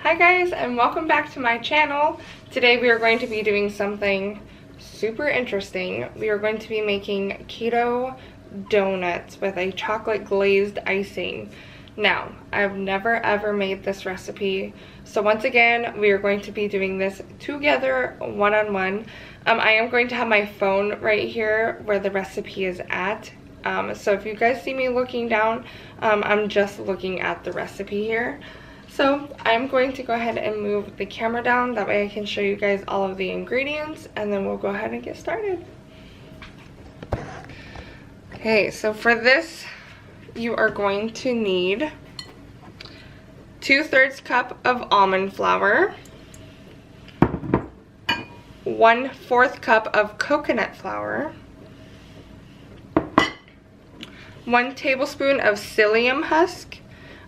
Hi guys, and welcome back to my channel. Today we are going to be doing something super interesting. We are going to be making keto donuts with a chocolate glazed icing. Now, I've never ever made this recipe, so once again we are going to be doing this together one-on-one. I am going to have my phone right here where the recipe is at. So if you guys see me looking down, I'm just looking at the recipe here. So I'm going to go ahead and move the camera down, that way I can show you guys all of the ingredients, and then we'll go ahead and get started. Okay, so for this you are going to need 2/3 cup of almond flour, 1/4 cup of coconut flour, 1 tablespoon of psyllium husk.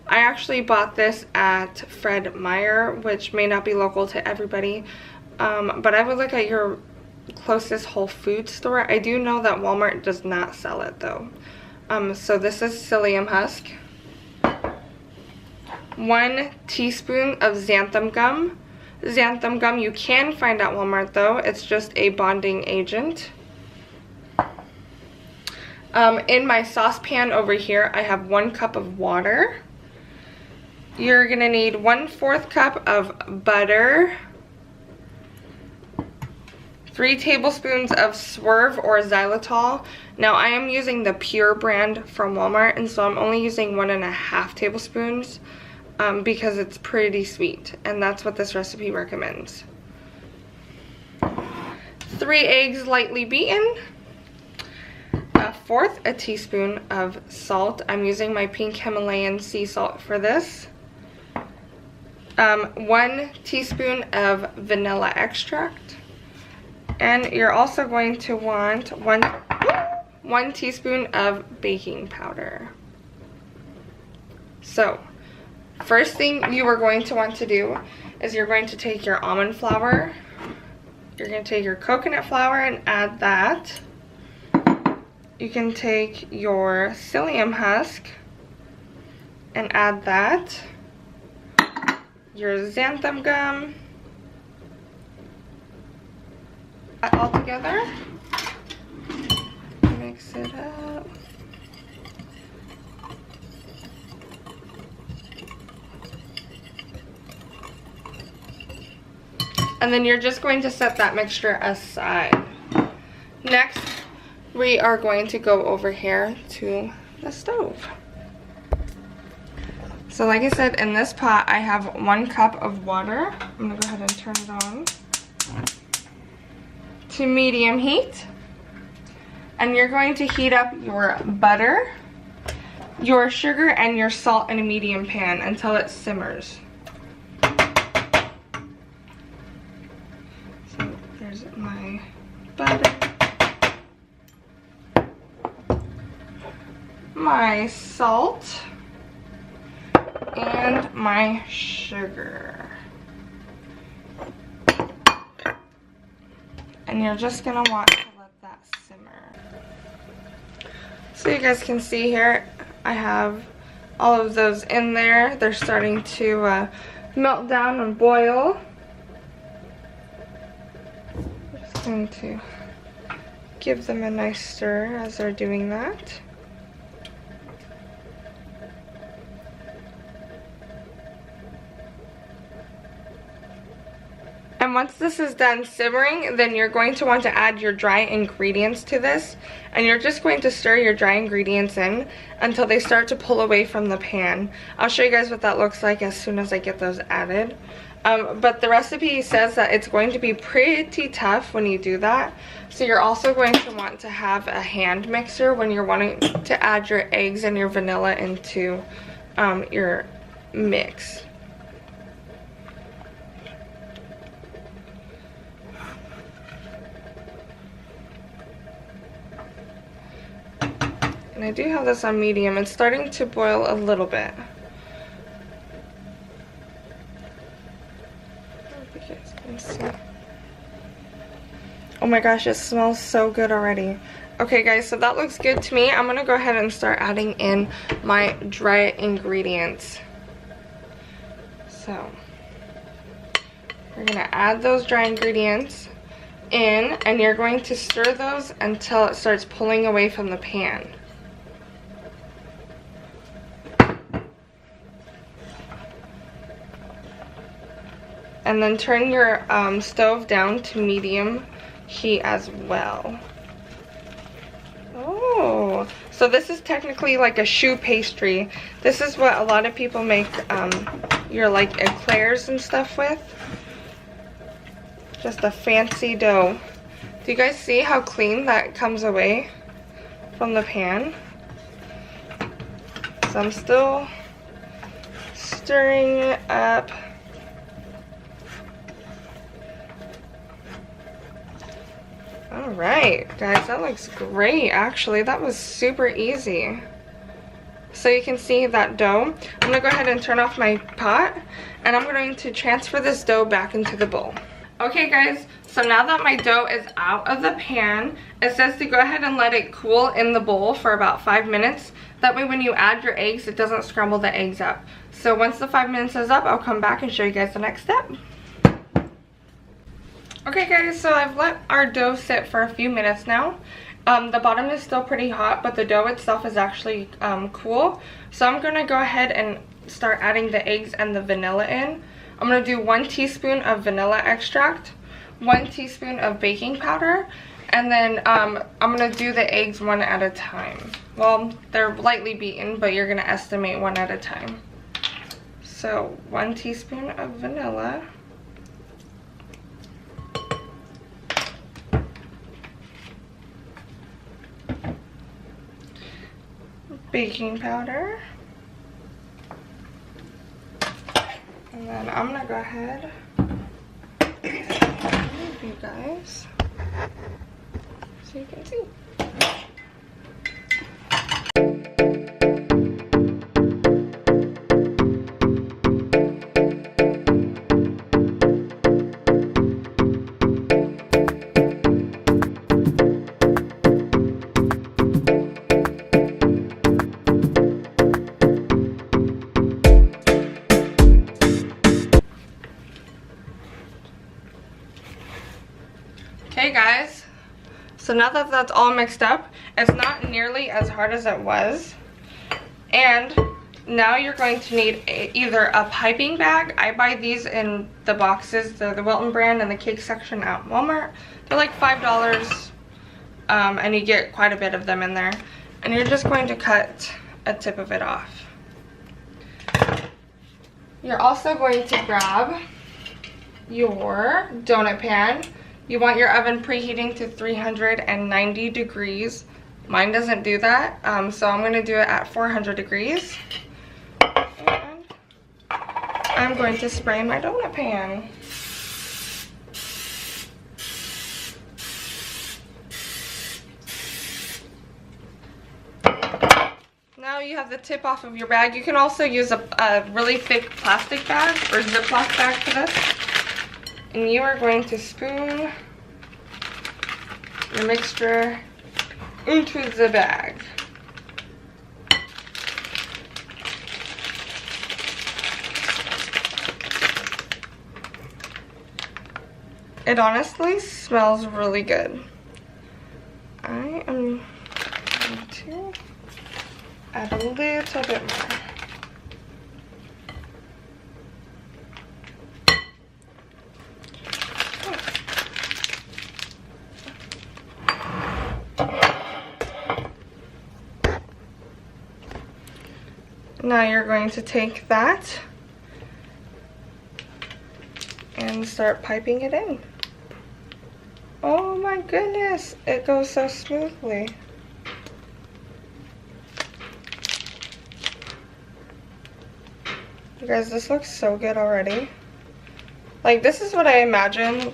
I actually bought this at Fred Meyer, which may not be local to everybody, but I would look at your closest Whole Foods store. I do know that Walmart does not sell it though. So this is psyllium husk. 1 teaspoon of xanthan gum. Xanthan gum you can find at Walmart though, it's just a bonding agent. In my saucepan over here I have 1 cup of water. You're gonna need 1/4 cup of butter, 3 tablespoons of Swerve or xylitol. Now I am using the pure brand from Walmart, and so I'm only using 1.5 tablespoons because it's pretty sweet, and that's what this recipe recommends. 3 eggs lightly beaten, 1/4 teaspoon of salt. I'm using my pink Himalayan sea salt for this. 1 teaspoon of vanilla extract, and you're also going to want 1 teaspoon of baking powder. So first thing you are going to want to do is you're going to take your almond flour, you're going to take your coconut flour and add that. You can take your psyllium husk and add that, your xanthan gum, all together, mix it up. And then you're just going to set that mixture aside. Next, we are going to go over here to the stove. So like I said, in this pot I have 1 cup of water. I'm gonna go ahead and turn it on to medium heat. And you're going to heat up your butter, your sugar, and your salt in a medium pan until it simmers. So there's my butter, my salt, and my sugar. And you're just gonna want to let that simmer. So you guys can see here, I have all of those in there. They're starting to melt down and boil. I'm just going to give them a nice stir as they're doing that. And once this is done simmering, then you're going to want to add your dry ingredients to this. And you're just going to stir your dry ingredients in until they start to pull away from the pan. I'll show you guys what that looks like as soon as I get those added. But the recipe says that it's going to be pretty tough when you do that. So you're also going to want to have a hand mixer when you're wanting to add your eggs and your vanilla into your mix. And I do have this on medium. It's starting to boil a little bit. I don't think you guys can see. Oh my gosh, it smells so good already. Okay guys, so that looks good to me. I'm gonna go ahead and start adding in my dry ingredients. So You're gonna add those dry ingredients in, and you're going to stir those until it starts pulling away from the pan. And then turn your stove down to medium heat as well. Oh, so this is technically like a choux pastry. This is what a lot of people make your like eclairs and stuff with. Just a fancy dough. Do you guys see how clean that comes away from the pan? So I'm still stirring it up. Alright, guys, that looks great, actually. That was super easy. So you can see that dough. I'm going to go ahead and turn off my pot, and I'm going to transfer this dough back into the bowl. Okay, guys, so now that my dough is out of the pan, it says to go ahead and let it cool in the bowl for about 5 minutes. That way when you add your eggs, it doesn't scramble the eggs up. So once the 5 minutes is up, I'll come back and show you guys the next step. Okay guys, so I've let our dough sit for a few minutes now. The bottom is still pretty hot, but the dough itself is actually cool. So I'm going to go ahead and start adding the eggs and the vanilla in. I'm going to do 1 teaspoon of vanilla extract, 1 teaspoon of baking powder, and then I'm going to do the eggs one at a time. Well, they're lightly beaten, but you're going to estimate one at a time. So 1 teaspoon of vanilla. Baking powder. And then I'm gonna go ahead and you guys so you can see. Okay guys, so now that that's all mixed up, it's not nearly as hard as it was. And now you're going to need either a piping bag. I buy these in the boxes. They're the Wilton brand in the cake section at Walmart. They're like $5 and you get quite a bit of them in there. And you're just going to cut a tip of it off. You're also going to grab your donut pan. You want your oven preheating to 390 degrees. Mine doesn't do that, so I'm going to do it at 400 degrees. And I'm going to spray my donut pan. Now you have the tip off of your bag. You can also use a really thick plastic bag or Ziploc bag for this. And you are going to spoon your mixture into the bag. It honestly smells really good. I am going to add a little bit more. Now you're going to take that and start piping it in. Oh my goodness, it goes so smoothly. You guys, this looks so good already. Like, this is what I imagine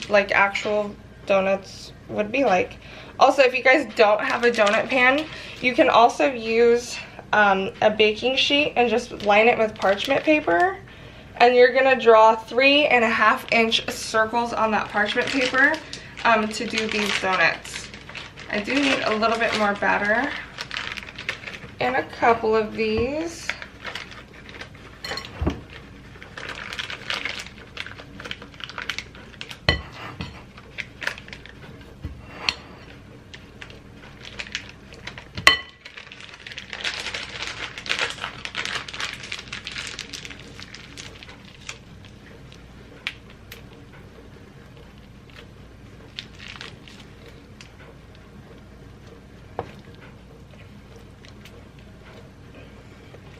like actual donuts would be like. Also, if you guys don't have a donut pan, you can also use a baking sheet and just line it with parchment paper, and you're gonna draw 3.5-inch circles on that parchment paper to do these donuts. I do need a little bit more batter in a couple of these.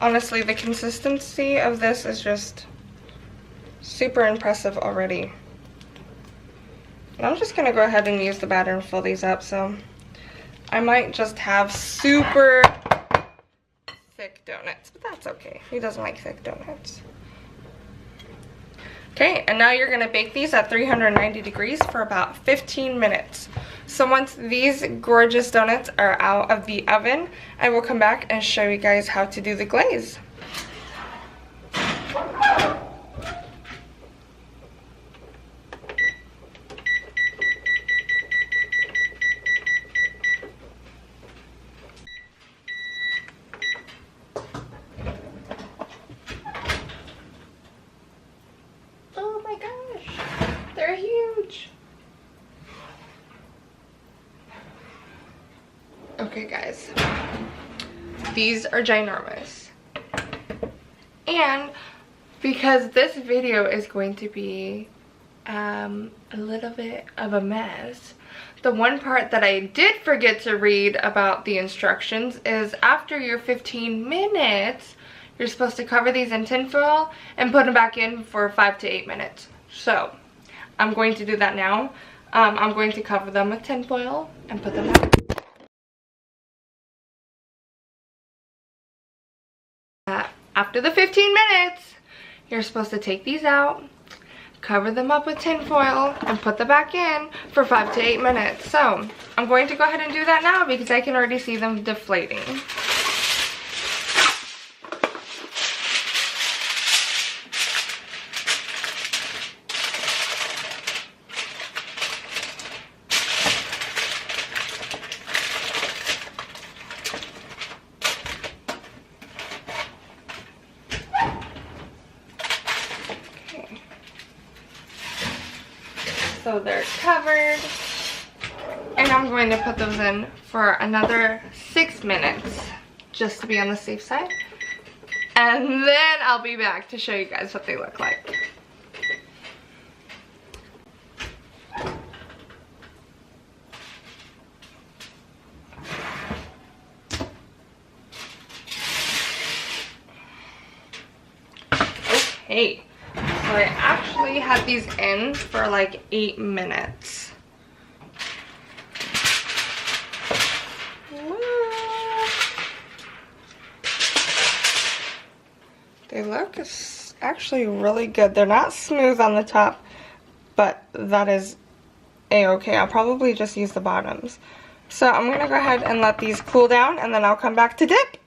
Honestly, the consistency of this is just super impressive already. And I'm just gonna go ahead and use the batter and fill these up, so I might just have super thick donuts, but that's okay. Who doesn't like thick donuts? Okay, and now you're gonna bake these at 390 degrees for about 15 minutes. So once these gorgeous donuts are out of the oven, I will come back and show you guys how to do the glaze. Oh my gosh, they're huge. Okay guys, these are ginormous. And because this video is going to be a little bit of a mess, the one part that I did forget to read about the instructions is after your 15 minutes, you're supposed to cover these in tin foil and put them back in for 5 to 8 minutes. So I'm going to do that now. I'm going to cover them with tin foil and put them back. After the 15 minutes, you're supposed to take these out, cover them up with tin foil, and put them back in for 5 to 8 minutes. So I'm going to go ahead and do that now because I can already see them deflating. So they're covered, and I'm going to put those in for another 6 minutes just to be on the safe side, and then I'll be back to show you guys what they look like. Okay. So I actually had these in for like 8 minutes. They look actually really good. They're not smooth on the top, but that is a-okay. I'll probably just use the bottoms. So I'm gonna go ahead and let these cool down, and then I'll come back to dip.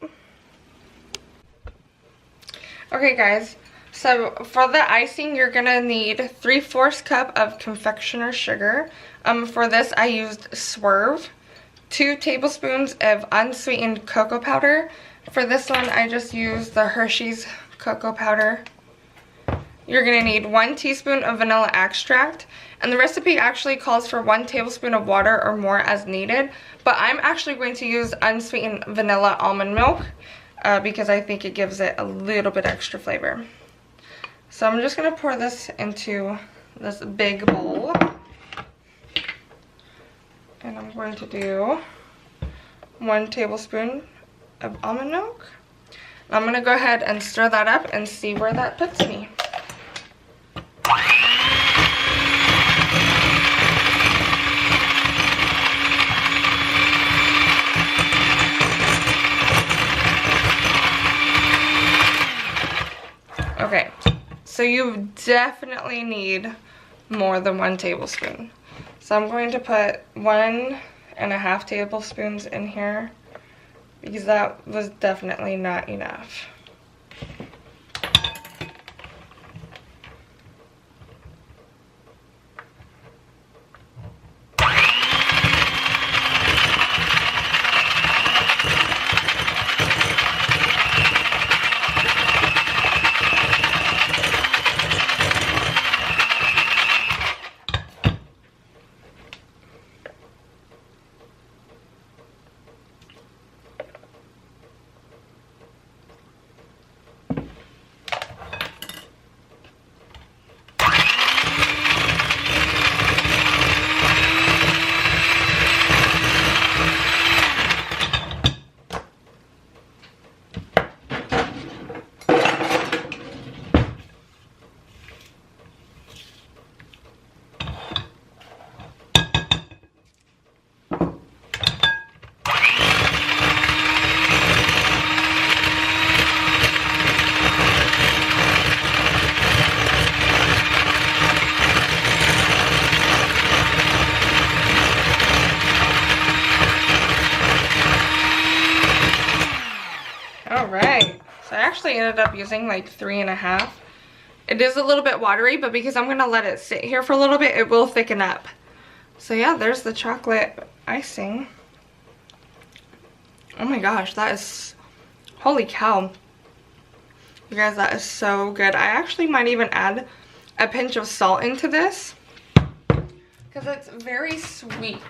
Okay guys. So for the icing, you're gonna need 3/4 cup of confectioner sugar. For this, I used Swerve, 2 tablespoons of unsweetened cocoa powder. For this one, I just used the Hershey's cocoa powder. You're gonna need 1 teaspoon of vanilla extract, and the recipe actually calls for 1 tablespoon of water or more as needed, but I'm actually going to use unsweetened vanilla almond milk because I think it gives it a little bit extra flavor. So I'm just going to pour this into this big bowl. And I'm going to do 1 tablespoon of almond milk. I'm going to go ahead and stir that up and see where that puts me. Okay. So you definitely need more than 1 tablespoon. So I'm going to put 1.5 tablespoons in here because that was definitely not enough. actually ended up using like 3.5. It is a little bit watery, but because I'm gonna let it sit here for a little bit, it will thicken up. So yeah, there's the chocolate icing. Oh my gosh, that is, holy cow. You guys, that is so good. I actually might even add a pinch of salt into this because it's very sweet.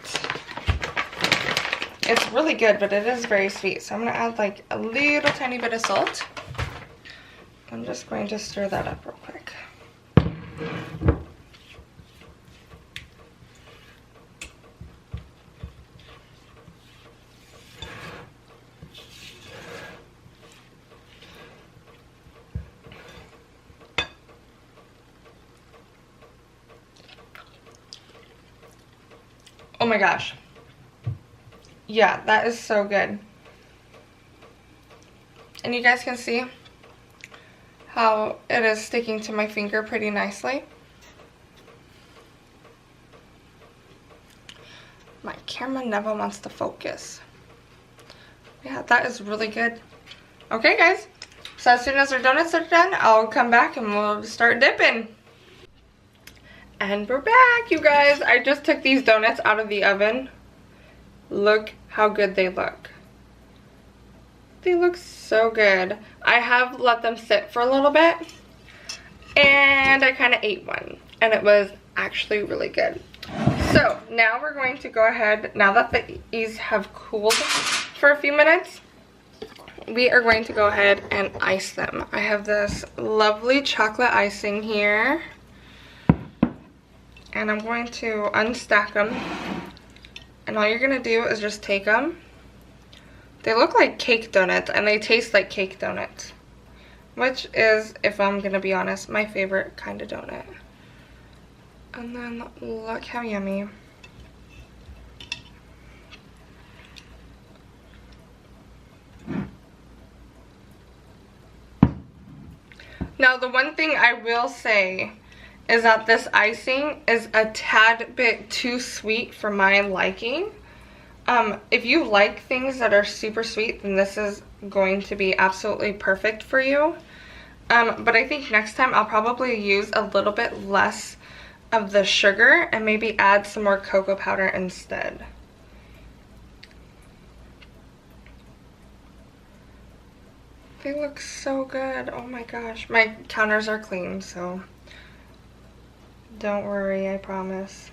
It's really good, but it is very sweet. So I'm gonna add like a little tiny bit of salt. I'm just going to stir that up real quick. Oh my gosh. Yeah, that is so good. And you guys can see how it is sticking to my finger pretty nicely. My camera never wants to focus. Yeah, that is really good. Okay guys, so as soon as our donuts are done, I'll come back and we'll start dipping. And we're back, you guys. I just took these donuts out of the oven. Look how good they look. They look so good. I have let them sit for a little bit, and I kind of ate one, and it was actually really good. So now we're going to go ahead, now that these have cooled for a few minutes, we are going to go ahead and ice them. I have this lovely chocolate icing here, and I'm going to unstack them, and all you're going to do is just take them. They look like cake donuts, and they taste like cake donuts, which is, if I'm going to be honest, my favorite kind of donut. And then look how yummy. Now the one thing I will say is that this icing is a tad bit too sweet for my liking. If you like things that are super sweet, then this is going to be absolutely perfect for you. But I think next time I'll probably use a little bit less of the sugar and maybe add some more cocoa powder instead. They look so good. Oh my gosh. My counters are clean, so don't worry, I promise.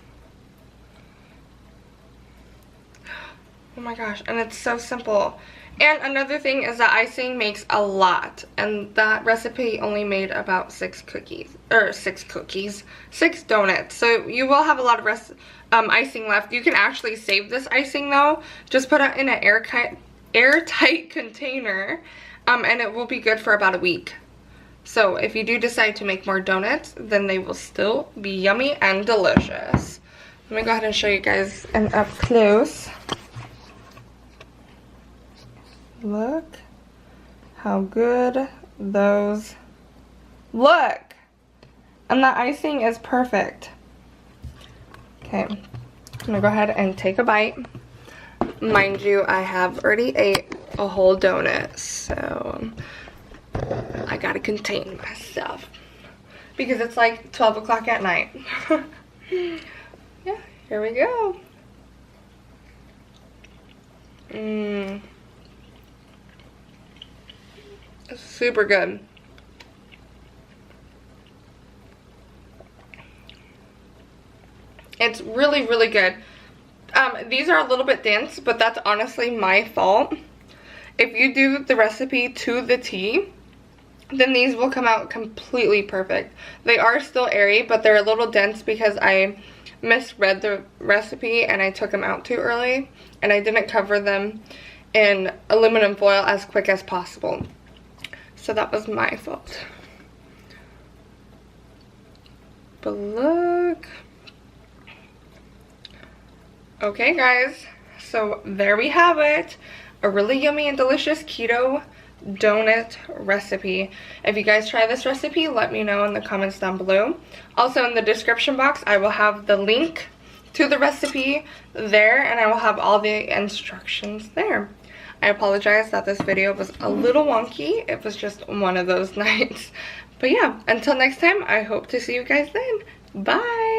Oh my gosh, and it's so simple. And another thing is that icing makes a lot, and that recipe only made about 6 donuts. So you will have a lot of icing left. You can actually save this icing though. Just put it in an airtight container, and it will be good for about a week. So if you do decide to make more donuts, then they will still be yummy and delicious. Let me go ahead and show you guys an up close. Look how good those look. And the icing is perfect. Okay, I'm gonna go ahead and take a bite. Mind you, I have already ate a whole donut, so I gotta contain myself because it's like 12 o'clock at night. Yeah, here we go. Super good. It's really, really good. These are a little bit dense, but that's honestly my fault. If you do the recipe to the T, then these will come out completely perfect. They are still airy, but they're a little dense because I misread the recipe and I took them out too early, and I didn't cover them in aluminum foil as quick as possible. So that was my fault. But look. Okay guys, so there we have it. A really yummy and delicious keto donut recipe. If you guys try this recipe, let me know in the comments down below. Also in the description box, I will have the link to the recipe there, and I will have all the instructions there. I apologize that this video was a little wonky. It was just one of those nights. But yeah, until next time, I hope to see you guys then. Bye!